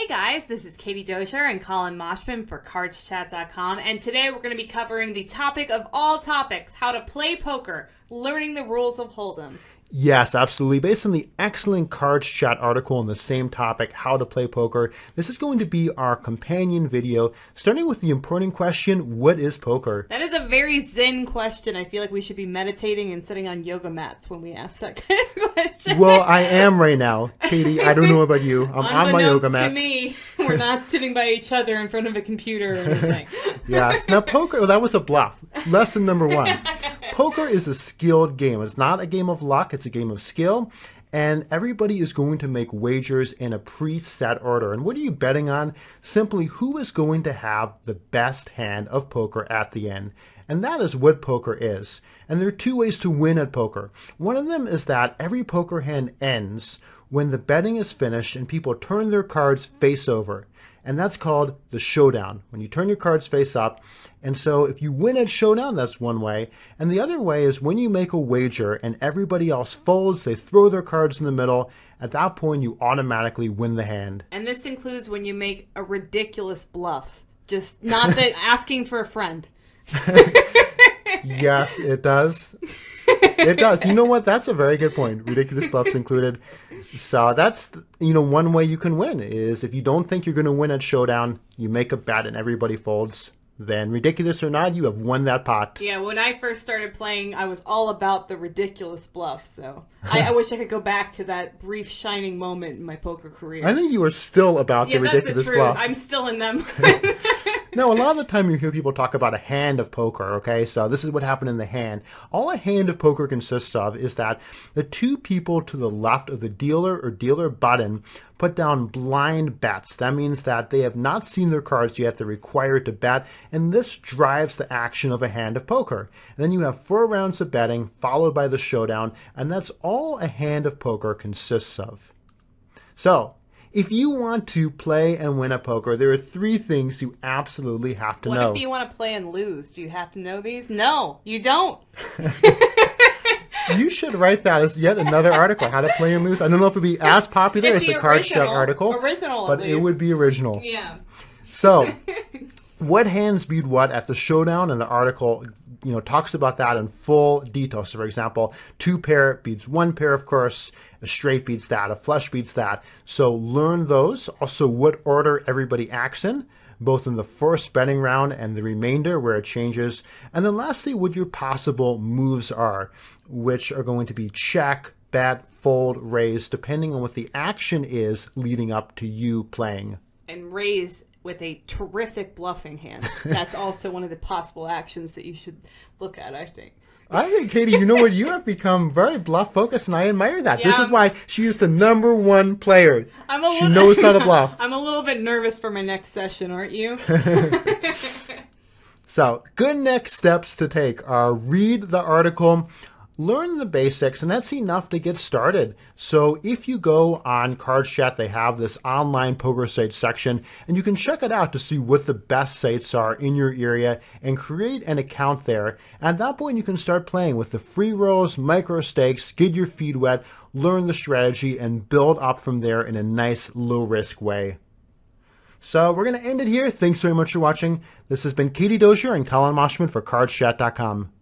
Hey guys, this is Katie Dozier and Collin Moshman for CardsChat.com, and today we're going to be covering the topic of all topics, how to play poker, learning the rules of Hold'em. Yes, absolutely. Based on the excellent CardsChat article on the same topic, how to play poker, this is going to be our companion video, starting with the important question, what is poker? That is a very zen question. I feel like we should be meditating and sitting on yoga mats when we ask that kind of question. Well, I am right now. Katie, I don't know about you. I'm on my yoga mat. To me, we're not sitting by each other in front of a computer or anything. Yes. Now, poker, that was a bluff. Lesson number one. Poker is a skilled game. It's not a game of luck. It's a game of skill. And everybody is going to make wagers in a preset order. And what are you betting on? Simply who is going to have the best hand of poker at the end. And that is what poker is. And there are two ways to win at poker. One of them is that every poker hand ends when the betting is finished and people turn their cards face over. And that's called the showdown, when you turn your cards face up. And so if you win at showdown, that's one way. And the other way is when you make a wager and everybody else folds, they throw their cards in the middle. At that point, you automatically win the hand. And this includes when you make a ridiculous bluff. Just not that asking for a friend. Yes, it does. It does. You know what? That's a very good point. Ridiculous bluffs included. So that's, one way you can win is if you don't think you're going to win at showdown, you make a bet and everybody folds. Then ridiculous or not, you have won that pot. Yeah, when I first started playing, I was all about the ridiculous bluff. So I wish I could go back to that brief shining moment in my poker career. I think you are still about the ridiculous bluff. I'm still in them. Now, a lot of the time you hear people talk about a hand of poker, okay? So this is what happened in the hand. All a hand of poker consists of is that the two people to the left of the dealer or dealer button put down blind bets. That means that they have not seen their cards yet. They're required to bet, and this drives the action of a hand of poker. And then you have 4 rounds of betting followed by the showdown, and that's all a hand of poker consists of. So, if you want to play and win at poker, there are 3 things you absolutely have to know. What if you want to play and lose? Do you have to know these? No, you don't. You should write that as yet another article, how to play and lose. I don't know if it would be as popular as the CardsChat article, but it would be original. Yeah. So, what hands beat what at the showdown? And the article, talks about that in full detail. So, for example, 2 pair beats 1 pair, of course. A straight beats that. A flush beats that. So, learn those. Also, what order everybody acts in, both in the first betting round and the remainder where it changes. And then lastly, what your possible moves are, which are going to be check, bet, fold, raise, depending on what the action is leading up to you playing. And raise with a terrific bluffing hand. That's also one of the possible actions that you should look at, I think. I think, Katie, you know what? You have become very bluff focused, and I admire that. Yeah, this is why she is the #1 player. She knows how to bluff. I'm a little bit nervous for my next session, aren't you? So, good next steps to take are read the article, learn the basics, and that's enough to get started. So if you go on CardsChat, they have this online poker site section, and you can check it out to see what the best sites are in your area and create an account there. At that point, you can start playing with the free rolls, micro stakes, get your feet wet, learn the strategy, and build up from there in a nice, low-risk way. So we're going to end it here. Thanks very much for watching. This has been Katie Dozier and Collin Moshman for CardsChat.com.